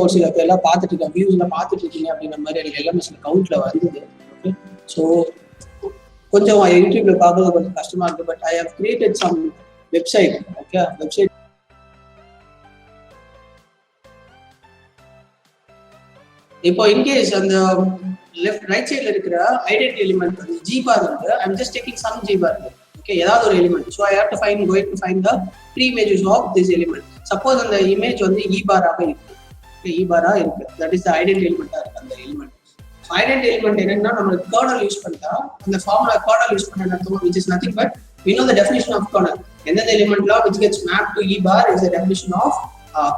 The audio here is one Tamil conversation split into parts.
ஒரு சில பேர்லாம் பார்த்துட்டு இருக்கேன், வியூஸ்லாம் பார்த்துட்டு இருக்கீங்க அப்படின்ற மாதிரி எனக்கு எல்எம்எஸ்ல கவுண்ட்ல வந்தது. ஓகே, ஸோ கொஞ்சம் யூடியூப்ல பார்க்கறது கொஞ்சம் கஷ்டமா இருக்கு. But I have created some website. Okay, website இப்போ இன்கேஸ் அந்த லெஃப்ட் ரைட் சைட்ல இருக்கிற ஐடென்டி எலிமெண்ட் வந்து ஜி பார் வந்து I am just taking some G bar. Okay, ஏதாவது ஒரு element. So I have to find going to find the pre images of this element. Suppose அந்த இமேஜ் வந்து இ பாராக இருக்கு, இ பாரா இருக்கு, தட் இஸ் த ஐடென்டி எலிமெண்டா இருக்கு அந்த எலிமெண்ட். ஐடென்டி எலிமெண்ட் என்னன்னா நம்மளுக்கு கர்னல் யூஸ் பண்ணிட்டா அந்த ஃபார்முலா கர்னல் யூஸ் பண்ண அர்த்தம் which is nothing but we know the definition of kernel. எந்தெந்த எலிமெண்ட்லாம் which gets mapped to e bar is the definition of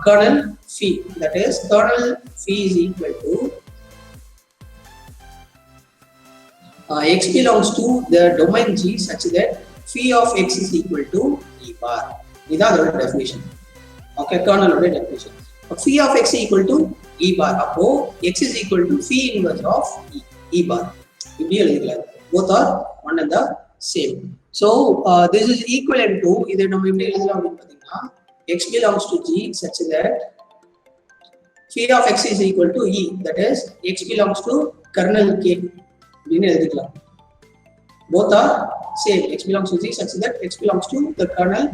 kernel phi. That is kernel phi is equal to x belongs to the domain G such that phi of x is equal to e bar. இதான் அதோட definition. Okay, kernel ஓட definition. Phi of x is equal to e bar. அப்போ x is equal to phi inverse of e bar. இப்படி எழுதிக்கலாம். Both are one and the same. So this is equivalent to, இதை நம்ம எப்படி எழுதலாம் அப்படின்னு பார்த்தீங்கன்னா x belongs to G such that phi of x is equal to e, that is x belongs to kernel k அப்படின்னு எழுதிக்கலாம். Both are same. X belongs to G such that x belongs to the kernel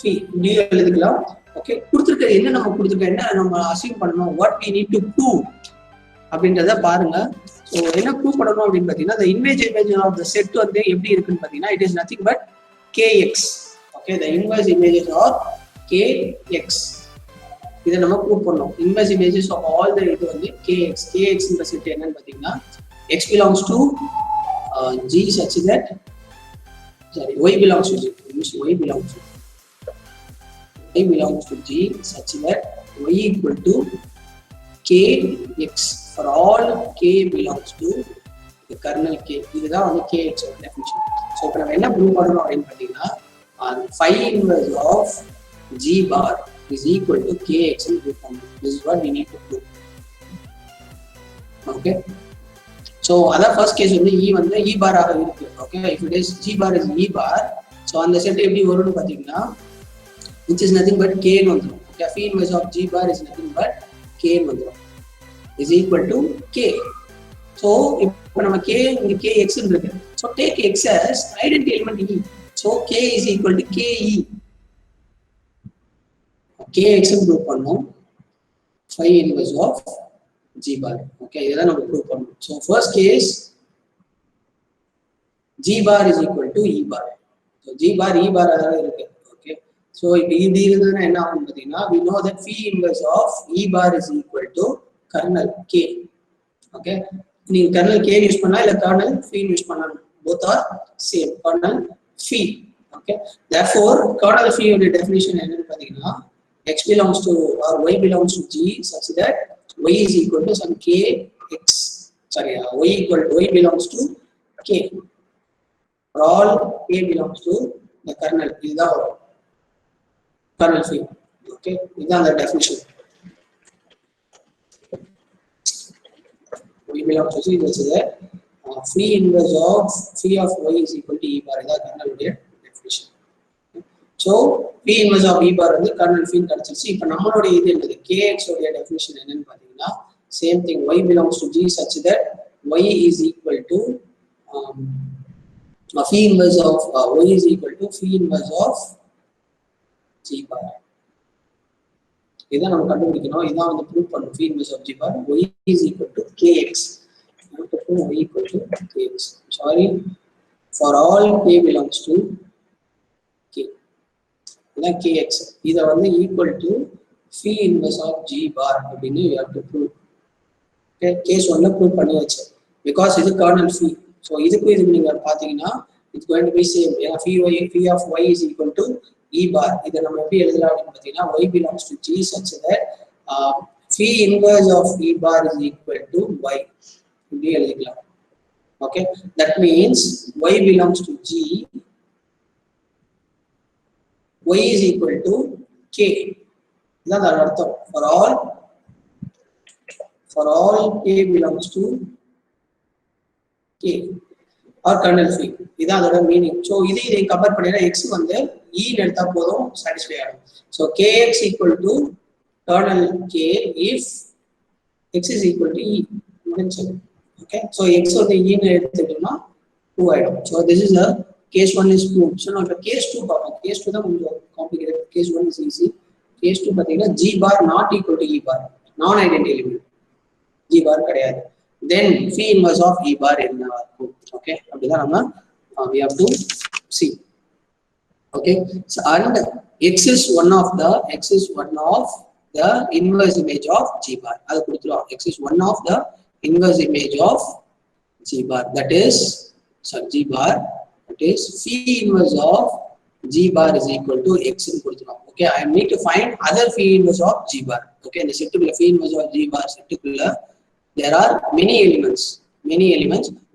phi இப்படி எழுதிக்கலாம். ஓகே, கொடுத்துருக்க என்ன நம்ம கொடுத்துருக்க என்ன நம்ம அசீவ் பண்ணணும், what we need to prove அப்படின்றத பாருங்க. ஸோ என்ன ப்ரூவ் பண்ணணும் அப்படின்னு பார்த்தீங்கன்னா the image of the set வந்து எப்படி இருக்குன்னு பார்த்தீங்கன்னா it is nothing but kx. Okay, the inverse images are kx. இதை நம்ம ப்ரூவ் பண்ணோம். inverse images of all the இது வந்து kx இந்த செட் என்னன்னு பார்த்தீங்கன்னா x belongs to G such that y belongs to G. y belongs to G such that y equal to kx for all k belongs to the kernel k. இதுதான் வந்து kx ஓட டெஃபினிஷன். ஸோ இப்போ நம்ம என்ன ப்ரூவ் பண்ணணும் அப்படின்னு பார்த்தீங்கன்னா phi inverse of g bar is equal to kx ன்னு ப்ரூவ் பண்ணணும். This is what we need to prove. Okay, so அதான் ஃபர்ஸ்ட் கேஸ் வந்து e bar ஆக இருக்கு. Okay, if it is g bar is e bar, so அந்த செட் எப்படி வரும்னு பார்த்தீங்கன்னா which is nothing but k ன்னு வந்துடும். Okay, phi inverse of g bar is nothing but k ன்னு வந்துடும், is equal to k. So இப்போ நம்ம k இங்க kx ன்னு இருக்கு. So take x as identity element e. So k is equal to ke. kx ன்னு ப்ரூவ் பண்ணோம் phi inverse of g bar. Okay, இதெல்லாம் நம்ம ப்ரூவ் பண்ணோம். So first case g bar is equal to e bar. So g bar e bar ஆக இருக்கு. So if இப்படி இருந்ததுன்னா என்ன ஆகும் பார்த்தீங்கன்னா we know that phi inverse of e bar is equal to kernel k. Okay, நீங்க kernel k யூஸ் பண்ணலாம் இல்ல kernel phi யூஸ் பண்ணலாம், both are same, kernel phi. Okay, therefore kernel phi ஓட டெஃபினிஷன் என்னன்னு பார்த்தீங்கன்னா x belongs to or y belongs to G such that y is equal to some k x, sorry, y belongs to k for all k belongs to the kernel. இதுதான் kernel phi. Okay, இதுதான் அந்த definition. y belongs to C such that phi inverse of phi of y is equal to e bar. இதான் kernel உடைய definition. So phi inverse of e bar வந்து kernel phi கிடைச்சிருச்சு. இப்போ நம்மளோட இது என்னது kx உடைய டெஃபினிஷன் என்னன்னு பார்த்தீங்கன்னா same thing, y belongs to G such that y is equal to phi inverse of y is equal to phi inverse of g bar. இதான் நம்ம கண்டுபிடிக்கணும். இதான் வந்து ப்ரூவ் பண்ணணும். phi inverse of g bar y is equal to kx. y equal to kx. Sorry, for all k belongs to k. இதான் kx. இதை வந்து equal to phi inverse of g bar அப்படின்னு you have to prove. Okay, case 1ல ப்ரூவ் பண்ணியாச்சு because இது kernel phi. ஸோ இதுக்கு நீங்க பார்த்தீங்கன்னா it's going to be same. ஏன்னா phi of y is equal to e bar. இதை நம்ம எப்படி எழுதலாம் அப்படின்னு பார்த்தீங்கன்னா y belongs to G such that phi inverse of e bar is equal to y. இப்படி எழுதிக்கலாம். Okay, that means y belongs to G, y is equal to k. இதான் அதோட அர்த்தம். For all k belongs to k or kernel phi. இதான் அதோட மீனிங். ஸோ இதை கம்பேர் பண்ணினா x வந்து e எடுத்தா போதும், சாட்டிஸ்ஃபை ஆகும். So kx equal to kernel k if x is equal to e. Okay, so x on the e ன்னு எடுத்துட்டோம்னா 2 ஆயிடும். So this is a case 1 is proved. So now case 2 பார்ப்போம். Case 2 தான் கொஞ்சம் complicated. Case 1 is easy. Case 2 பார்த்தீங்கன்னா g bar not equal to e bar, non identity element. g bar கிடையாது. Then phi inverse of e bar என்ன இருக்கும்? Okay, அப்படிதான் நம்ம we have to see. Okay, so and x is one of the inverse image of g bar. அது கொடுத்துருவோம். X is one of the inverse image of g bar. That is g bar. That is phi inverse of g bar is equal to x ன்னு கொடுத்துருவோம். Okay, I need to find other phi inverse of g bar. Okay, இந்த செட்டுக்குள்ள phi inverse of g bar செட்டுக்குள்ள there are many elements.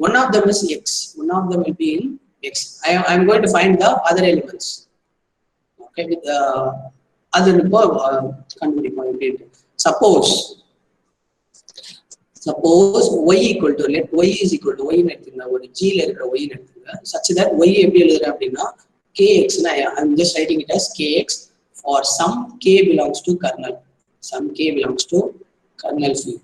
One of them is x. One of them will be in x. I am going to find the other elements. Okay, with other suppose y equal to, let y is equal to y ன்னு எடுத்துங்க, ஒரு g ல இருக்கிற y ன்னு எடுத்துங்க, such that y எப்படி எழுதுறேன் அப்படின்னா kx னா I am just writing it as kx for some k belongs to kernel. Some k belongs to kernel phi.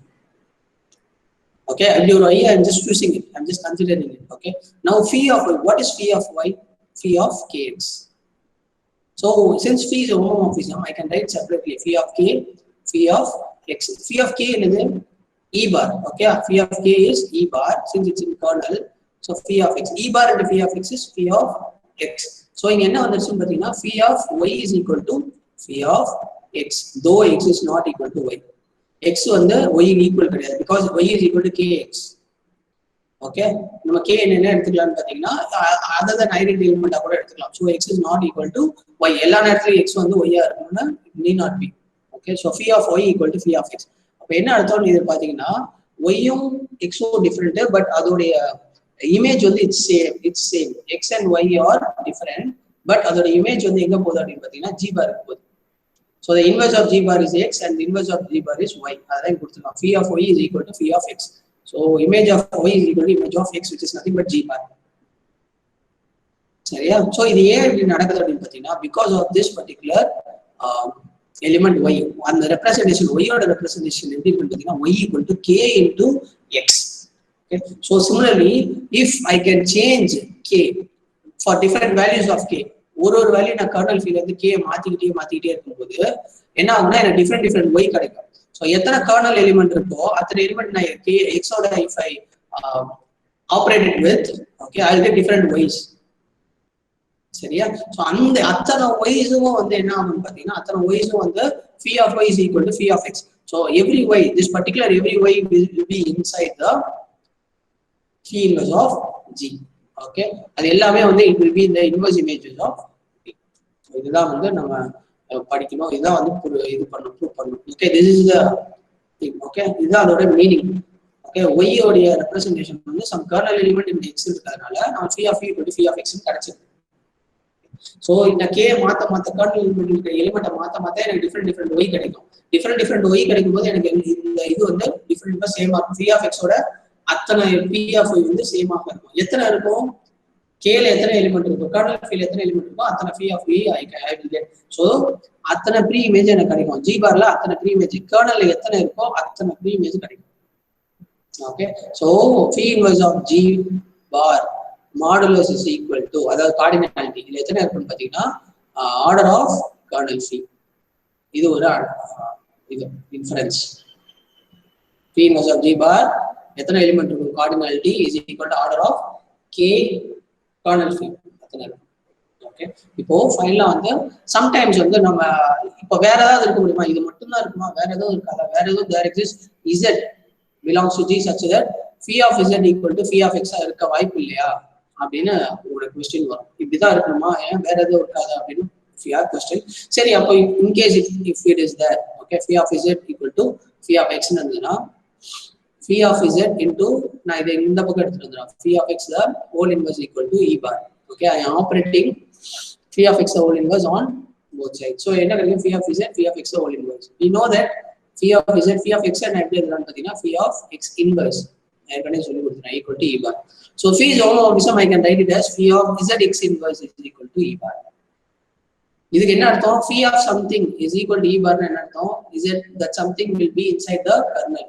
Okay, your y I am just choosing it, I am just considering it. Okay, now phi of y, what is phi of y? Phi of kx. So since phi is a homomorphism, I can write separately phi of k, phi of x. Phi of k is e bar. Okay, phi of k is e bar since it's in kernel. So phi of x, e bar into phi of x is phi of x. So இங்க என்ன வந்துருச்சுன்னு பாத்தீங்கன்னா phi of y is equal to phi of x, though x is not equal to y. x வந்து y ஈக்குவல் கிடையாது because y is equal to kx. Okay, நம்ம k என்ன எடுத்துக்கலாம்னு பாத்தீங்கன்னா other than identity element கூட எடுத்துக்கலாம். So x is not equal to y. எல்லா நேரத்துலயும் x வந்து y ஆ இருக்கணும்னா need not be. Okay, so phi of y equal to phi of x. அப்ப என்ன அர்த்தம் இது பாத்தீங்கன்னா y யும் x ம் டிஃபரெண்ட், பட் அதோடைய இமேஜ் வந்து it's same. x and y are different, but அதோட இமேஜ் வந்து எங்க போகுது அப்படின்னு பாத்தீங்கன்னா g bar க்கு போகுது. So the inverse of g bar is x and the inverse of g bar is y. அதான் கொடுத்துக்கலாம். Phi of y is equal to phi of x. So image of y is equal to image of x, which is nothing but g bar. சரியா? So இது ஏன் இப்படி நடக்குது அப்படின்னு பாத்தீங்கன்னா because of this particular element y, அந்த representation y ஓட representation எப்படி இருக்குன்னு பாத்தீங்கன்னா y equal to k into x. Okay, so similarly if I can change k for different values of k, ஒரு வேல்யூ நான் கர்னல் ஃபீல்ட்ல இருந்து k மாத்திக்கிட்டே இருக்கும்போது என்ன ஆகும்னா எனக்கு டிஃபரெண்ட் y கிடைக்கும். சோ எத்தனை கர்னல் எலிமெண்ட் இருக்கோ அத்தனை எலிமெண்ட் நான் k x ஓட if I operated with, okay, I will get different y's. சரியா? சோ அந்த அத்தனை y's-ம் வந்து என்ன ஆகும்னு பாத்தீங்கன்னா அத்தனை y's-ம் வந்து phi of y is equal to phi of x. So every y, this particular every y will be inside the phi inverse of g. Okay, அது எல்லாமே வந்து it will be in the inverse images of p. So இதுதான் வந்து நம்ம படிக்கணும், இதுதான் வந்து இது பண்ணணும், ப்ரூவ் பண்ணணும். Okay, this is the thing. Okay, இதுதான் அதோட மீனிங். Okay, y ஓட ரெப்ரசன்டேஷன் வந்து some kernel element in x இருக்கிறதுனால நம்ம phi of y equal to phi of x ன்னு கிடைச்சிருக்கு. So இந்த k மாத்த kernel element இருக்கிற எலிமெண்ட்டை மாத்த எனக்கு டிஃபரெண்ட் y கிடைக்கும். டிஃபரெண்ட் y கிடைக்கும்போது எனக்கு இந்த இது வந்து டிஃபரெண்டா சேமா இருக்கும். phi of x ஓட அத்தனை p of y வந்து சேமாக இருக்கும். எத்தனை இருக்கும்? k ல எத்தனை எலிமெண்ட் இருக்கும், கர்னல் ஃபீல்ட்ல எத்தனை எலிமெண்ட் இருக்கோ அத்தனை phi of y I will get. So அத்தனை ப்ரீ இமேஜ் எனக்கு கிடைக்கும். g barல அத்தனை ப்ரீ இமேஜ், கர்னல்ல எத்தனை இருக்கோ அத்தனை ப்ரீ இமேஜ் கிடைக்கும். Okay, so phi inverse of g bar modulus is equal to, அதாவது கார்டினாலிட்டி இதுல எத்தனை இருக்குன்னு பாத்தீங்கன்னா ஆர்டர் ஆஃப் கர்னல் phi. இது ஒரு இது inference. phi inverse of g bar எத்தனை எலிமெண்ட் இருக்கும், cardinality is equal to order of k kernel phi. Okay, இப்போ ஃபைனலா வந்து சம்டைம்ஸ் வந்து நம்ம இப்போ வேற ஏதாவது இருக்க முடியுமா, இது மட்டும் தான் இருக்குமா, வேற ஏதாவது இருக்காதா, வேற ஏதாவது there exists z belongs to g such that phi of z equal to phi of x இருக்க வாய்ப்பு இல்லையா அப்படின்னு ஒரு क्वेश्चन வரும். இப்படிதான் இருக்கணுமா, ஏன் வேற ஏதாவது இருக்காதா அப்படின்னு your question. சரி, அப்போ in case if it is there, okay, phi of z equal to phi of x ன்னு இருந்ததுன்னா phi of z into நான் இதை இந்த பக்கம் எடுத்துட்டு வந்துடுறேன். phi of x the whole inverse equal to e bar. Okay, I am operating phi of x the whole inverse on both sides. So என்ன கிடைக்கும், phi of z phi of x the whole inverse. We know that phi of z phi of x நான் எப்படி எழுதலாம்னு பார்த்தீங்கன்னா phi of x inverse ஏற்கனவே சொல்லி கொடுத்துறேன் equal to e bar. So phi is homomorphism, I can write it as phi of z x inverse is equal to e bar. இதுக்கு என்ன அர்த்தம், phi of something is equal to e bar என்ன அர்த்தம், z that something will be inside the kernel.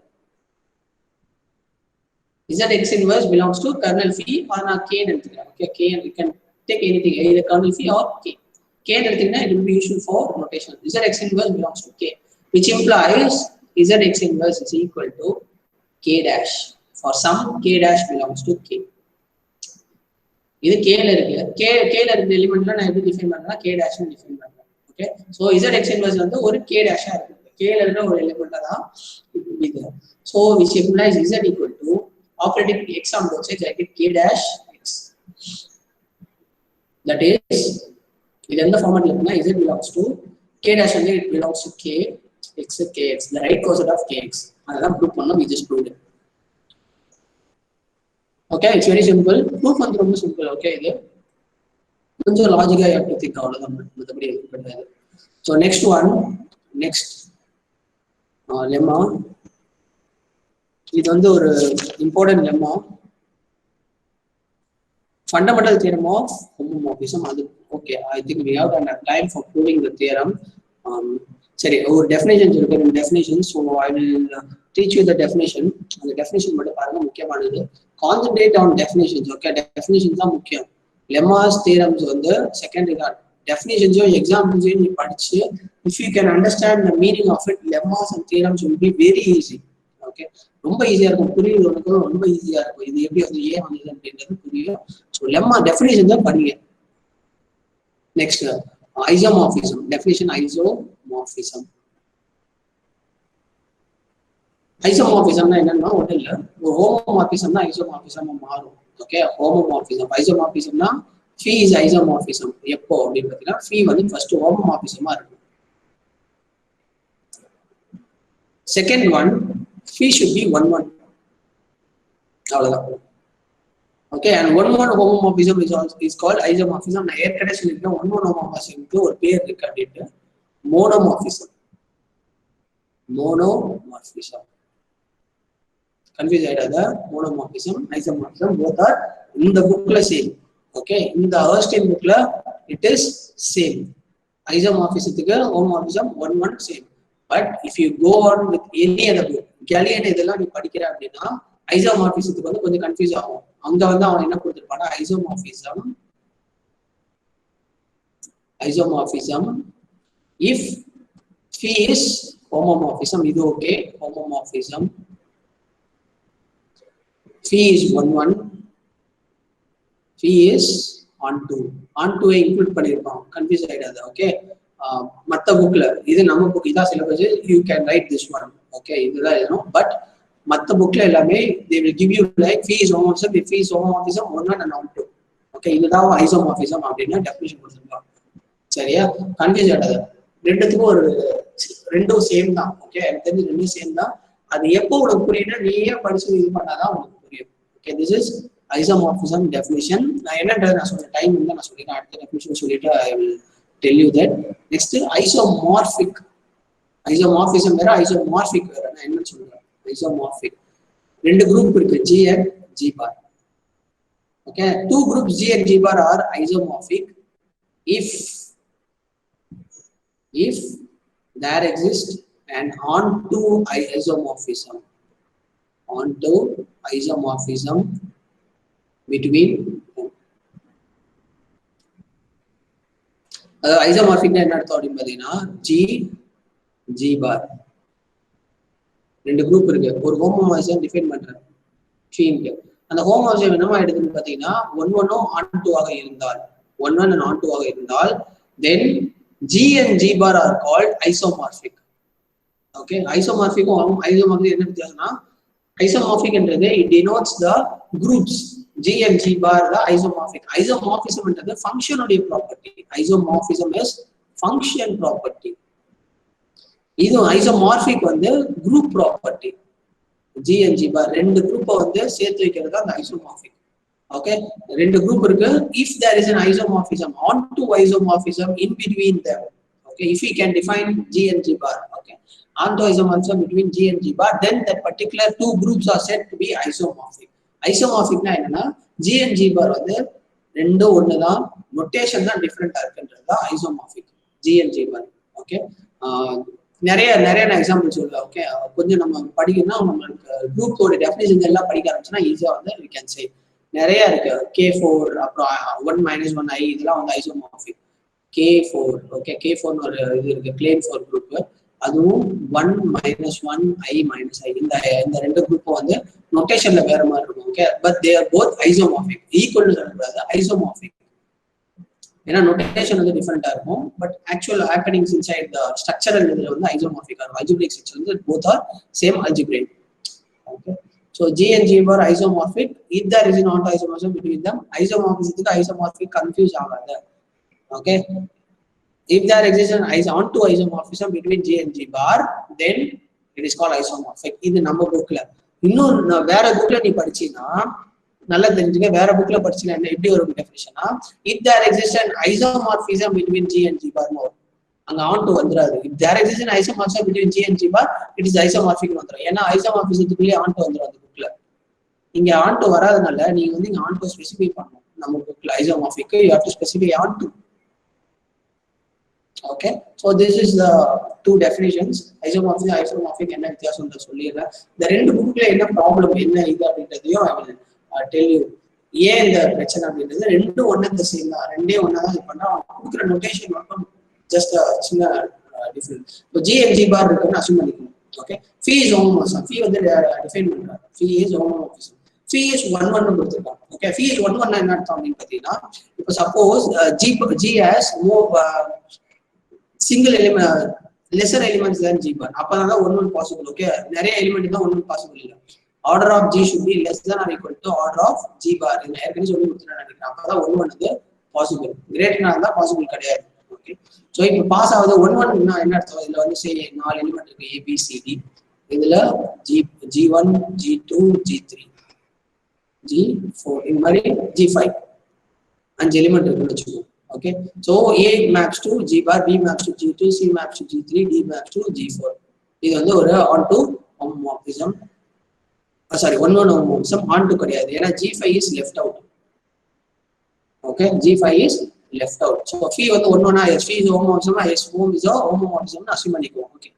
Zx inverse belongs to kernel phi or not k ன்னு எடுத்துக்கலாம். Okay, k you can take anything either kernel phi or k. K ன்னு எடுத்தீங்கன்னா it will be useful for notation. Zx inverse belongs to k, which implies Zx inverse is equal to k dash for some k dash belongs to k. இது k ல இருக்கு. k ல இருக்க எலிமெண்ட்ல நான் எப்படி டிஃபைன் பண்றேன்னா k dash னு டிஃபைன் பண்றேன். ஓகே, சோ Zx inverse வந்து ஒரு k dash ஆ இருக்கு. k ல இருக்க ஒரு எலிமெண்ட் தான் இது. So which implies Z equal to operating x on both sides, I get k dash x. That is, இது எந்த ஃபார்மட்ல இருக்குன்னா Z belongs to k dash and it belongs to k x kx, the right coset of kx. அதெல்லாம் ப்ரூவ் பண்ணோம், we just proved it. Okay, it's very simple. Proof வந்து ரொம்ப சிம்பிள். ஓகே, இது கொஞ்சம் லாஜிக்கா யூ திங்க் அவ்வளவுதான், மத்தபடி எதுவும் கிடையாது. So next one, next lemma. இது வந்து ஒரு important lemma, fundamental theorem of homomorphism. அது okay, I think we have time for proving the theorem. சரி, ஒரு டெஃபினேஷன்ஸ் இருக்கு, ரெண்டு definition. So I will teach you the definition. அந்த டெஃபினேஷன் மட்டும் பாருங்க, முக்கியமானது. Concentrate on definitions. Okay, definition தான் முக்கியம். லெம்மாஸ் தியரம்ஸ் வந்து செகண்டரி தான். டெஃபினேஷன்ஸையும் எக்ஸாம்பிள்ஸையும் நீ படிச்சு, if you can understand the meaning of it, lemmas and theorems will be very easy. Okay, ரொம்ப ஈஸியா இருக்கும், புரியுது உனக்கு, ரொம்ப ஈஸியா இருக்கும். இது எப்படி வந்து ஏன் வந்தது அப்படின்றது புரியும். ஸோ லெம்மா டெஃபினேஷன் தான் படிங்க. Next isomorphism definition. ஐசோமார்பிசம் ஐசோமார்பிசம்னா என்னன்னா ஒன்றும் இல்லை, ஒரு ஹோமோமார்பிசம் தான் ஐசோமார்பிசமா மாறும். Okay, homomorphism. ஐசோமார்பிசம்னா ஃபி இஸ் ஐசோமார்பிசம் எப்போ அப்படின்னு பார்த்தீங்கன்னா, ஃபி வந்து ஃபர்ஸ்ட் ஹோமோமார்பிசமா இருக்கும். Second one, phi should be 1-1. அவ்வளவுதான். Okay, and 1-1 homomorphism is called isomorphism. நான் ஏற்கனவே சொல்லிருக்கேன், 1-1 homomorphismக்கு ஒரு பேர் இருக்கு அப்படின்ட்டு, மோனோமார்பிசம். மோனோமார்பிசம் கன்ஃபியூஸ் ஆயிடாத. மோனோமார்பிசம், ஐசோமார்பிசம் both are இந்த புக்ல சேம். ஓகே, இந்த ஹர்ஸ்டைன் புக்ல இட் இஸ் சேம். ஐசோமார்பிசத்துக்கு homomorphism 1-1 same. But if you go on with any other book, கேலியட் இதெல்லாம் நீ படிக்கிற அப்படின்னா ஐசோமார்பிசத்துக்கு வந்து கொஞ்சம் கன்ஃபியூஸ் ஆகும். அங்க வந்து அவன் என்ன கொடுத்துருப்பானா, isomorphism if phi is homomorphism, இது ஓகே. Homomorphism phi is 1-1, phi is on2 include பண்ணிருப்பான், கன்ஃபியூஸ் ஆயிடாது. ஓகே, மற்ற புக்ல, இது நம்ம புக், இதான் syllabus, you can write this one. Okay, இதுதான் எழுதணும். பட் மற்ற புக்ல எல்லாமே they will give you like phi is homomorphism, if phi is homomorphism 1-1 and on2. Okay, இதுதான் ஐசோமார்பிசம் அப்படின்னு டெஃபினிஷன் கொடுத்துருக்காங்க. சரியா, கன்ஃபியூஸ் ஆகாது. ரெண்டும் சேம் தான். ஓகே, எனக்கு தெரிஞ்சு ரெண்டும் சேம் தான். அது எப்போ உனக்கு புரியுதுன்னா நீயே படிச்சு இது பண்ணாதான் உனக்கு புரியும். Okay, this is isomorphism definition. நான் என்னன்றது நான் சொல்றேன், டைம் இருந்தா நான் சொல்லிட்டேன், அடுத்த டெஃபினிஷன் சொல்லிட்டு I will tell you that. Next, isomorphic. Isomorphism வேற, isomorphic வேற. நான் என்ன சொல்றேன், isomorphic. ரெண்டு குரூப் இருக்கு, G and G bar. Okay, two groups G and G bar are isomorphic if there exists an onto isomorphism between them. ஐசோமார்பிக்னா என்ன அர்த்தம் அப்படின்னு பாத்தீங்கன்னா, G பார் ரெண்டு குரூப் இருக்கு. ஒரு ஹோமோமார்பிசம் டிஃபைன் பண்றேன் ஃபீம்க்கு. அந்த ஹோமோமார்பிசம் என்னமா எடுக்குன்னு பாத்தீங்கன்னா, 1-1 on2 ஆக இருந்தால், 1-1 and on2 ஆக இருந்தால், then G and G bar are called isomorphic. Okay, ஐசோமார்பிக்கும் ஐசோமார்பிக் என்ன வித்தியாசம்னா, ஐசோமார்பிக் என்றது it denotes the groups. G and G bar the isomorphic. Isomorphism என்றது function உடைய property. Isomorphism is function property. இது ஐசோமார்பிக் வந்து group property. G and G bar ரெண்டு குரூப்பை வந்து சேர்த்து வைக்கிறது அந்த ஐசோமார்பிக். ஓகே, ரெண்டு குரூப் இருக்கு. If there is an isomorphism, onto isomorphism in between them. Okay, if we can define G and G bar. Okay, onto isomorphism between G and G bar, then that particular two groups are said to be isomorphic. ஐசோமார்பிக்னா என்னன்னா, G and G bar வந்து ரெண்டும் ஒண்ணுதான், நோட்டேஷன் தான் டிஃபரெண்டா இருக்குன்றது தான் isomorphic, G and G bar. Okay, நிறைய நான் எக்ஸாம்பிள் சொல்லுவேன். ஓகே, கொஞ்சம் நம்ம படிக்கணும், நம்மளுக்கு குரூப்போட டெஃபினிஷன்ஸ் எல்லாம் படிக்க ஆரம்பிச்சுன்னா ஈஸியாக வந்து வி கேன் சே நிறைய இருக்கு. K4 அப்புறம் 1 - 1i இதெல்லாம் வந்து ஐசோமார்பிக். K4 ஓகே, K4 ஒரு இது இருக்கு, கிளேன் 4 குரூப். அதுவும் 1 - 1i - i இந்த ரெண்டு குரூப்பும் வந்து நோட்டேஷன்ல வேற மாதிரி இருக்கும். Okay, but they are both isomorphic. Equal சொல்லக்கூடாது, ஐசோமார்பிக். ஏன்னா நோட்டேஷன் வந்து டிஃபரெண்டா இருக்கும், but actual happenings inside the structural இதுல வந்து ஐசோமார்பிக்கா இருக்கும். அல்ஜிப்ரிக் ஸ்ட்ரக்சர் வந்து both are same algebraic. Okay, so G and G bar isomorphic. If there is not isomorphism between them, isomorphism isomorphic confuse ஆகாது. Okay, if there exists an onto isomorphism between G and G bar, then it is called isomorphic. இது நம்ம புக்ல. இன்னும் வேற புக்ல நீ படிச்சீனா நல்லா தெரிஞ்சுக்க. வேற புக்ல படிச்சீனா என்ன எப்படி ஒரு டெஃபினிஷனா, if there exists an isomorphism between G and G bar more, அங்க onto வந்துராது. if there exists an isomorphism between G and G bar, it is isomorphic வந்துரும். ஏன்னா ஐசோமார்பிசத்துக்குள்ளே onto வந்துரும் அந்த புக்ல. இங்க onto வராதனால நீங்க வந்து இங்க onto ஸ்பெசிஃபை பண்ணணும். நம்ம புக்ல isomorphic you have to specify onto. Okay, so this is the two definitions. Isomorphic என்ன வித்தியாசம் சொல்லிடுறேன். இந்த ரெண்டு புக்ல என்ன ப்ராப்ளம் என்ன இது அப்படின்றதையும் I will tell you. ஏன் இந்த பிரச்சனை அப்படின்றது ரெண்டும் ஒன் அண்ட் த சேம் தான். ரெண்டே ஒன்னா தான் இது பண்ணா கொடுக்குற நோட்டேஷன் மட்டும் ஜஸ்ட் சின்ன டிஃபரன்ஸ். இப்போ G and G bar இருக்குன்னு அஸ்யூம் பண்ணிக்கணும். Okay, phi is homomorphism. phi வந்து டிஃபைன் பண்றாங்க. phi is homomorphism. phi is 1 கொடுத்துருக்காங்க. ஓகே, phi is 1 என்ன அர்த்தம் அப்படின்னு பார்த்தீங்கன்னா, இப்போ suppose G has more single element lesser elements than G bar, அப்பதான் 1 பாசிபிள். ஓகே, நிறைய எலிமெண்ட் தான் 1 பாசிபிள் இல்லை. Order of G should be less than or equal to order of G bar. நான் ஏற்கனவே சொல்லி கொடுத்துட்டேன் நினைக்கிறேன். அப்பதான் 1 வந்து பாசிபிள். கிரேட்டரா இருந்தா பாசிபிள் கிடையாது. ஓகே, ஸோ இப்போ பாஸ் ஆகுது 1 என்ன அர்த்தம்? இதுல வந்து சே 4 எலிமெண்ட் இருக்கு, ABCD. இதுல G1 G2 G3 G4 இந்த மாதிரி G5 5 எலிமெண்ட் இருக்குன்னு வச்சுக்கோங்க. Okay, so A maps to G bar, B maps to G2, C maps to G3, D maps to G4. இது வந்து ஒரு onto homomorphism. Sorry, 1 homomorphism. onto கிடையாது, ஏன்னா G5 is left out. Okay, G5 is left out. So phi வந்து 1 S phi is homomorphism, S home is a homomorphism assume பண்ணிக்குவோம். ஓகே,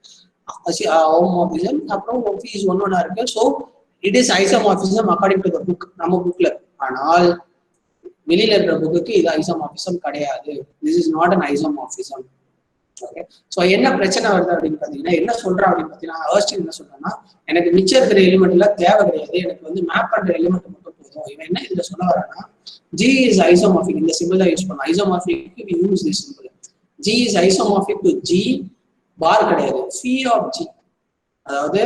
homomorphism அப்புறம் phi is 1 இருக்கு. So it is isomorphism according to the book, நம்ம புக்ல. ஆனால் வெளியில இருக்கிற புக்குக்கு இது ஐசோமார்பிசம் கிடையாது. This is not an isomorphism. Okay, so என்ன பிரச்சனை வருது அப்படின்னு பார்த்தீங்கன்னா, என்ன சொல்றான் அப்படின்னு பார்த்தீங்கன்னா, ஏர்ஸ்டின் என்ன சொல்றான்னா, எனக்கு மிச்சம் இருக்கிற எலிமெண்ட் எல்லாம் தேவை கிடையாது, எனக்கு வந்து மேப் பண்ற எலிமெண்ட் மட்டும் போதும். இவன் என்ன இதுல சொல்ல வரான்னா, G is isomorphic. இந்த சிம்பிள் தான் யூஸ் பண்ணலாம். Isomorphic we use this symbol. G is isomorphic to G bar கிடையாது, phi of G. அதாவது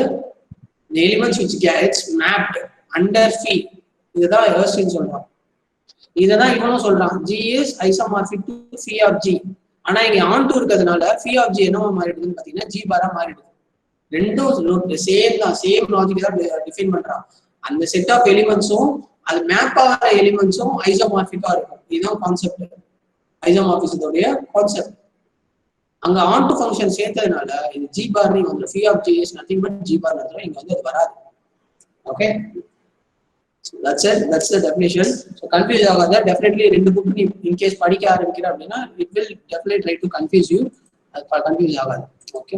the elements which gets mapped under phi. இதுதான் ஏர்ஸ்டின் சொல்றான். இததான் இவனும் சொல்றான். G is isomorphic to phi of G. ஆனா இங்க onto இருக்கிறதுனால phi of G என்னவா மாறிடுதுன்னு பாத்தீங்கன்னா G பாரா மாறிடுது. ரெண்டும் சேம் தான், சேம் லாஜிக் தான் டிஃபைன் பண்றான். அந்த செட் ஆஃப் எலிமெண்ட்ஸும் அது மேப் ஆகிற எலிமெண்ட்ஸும் ஐசோமார்பிக்கா இருக்கும். இதுதான் கான்செப்ட், ஐசோமார்பிசத்தோடைய கான்செப்ட். அங்க onto ஃபங்க்ஷன் சேர்த்ததுனால இது G bar நீ வந்து phi of G is nothing but G bar வந்துரும். இங்க வந்து அது வராது. Okay, that's it, that's the definition. So confuse ஆகாத. definitely ரெண்டு புக் நீ in case படிக்க ஆரம்பிக்கிற அப்படின்னா it will definitely try to confuse you. அது confuse ஆகாது. ஓகே.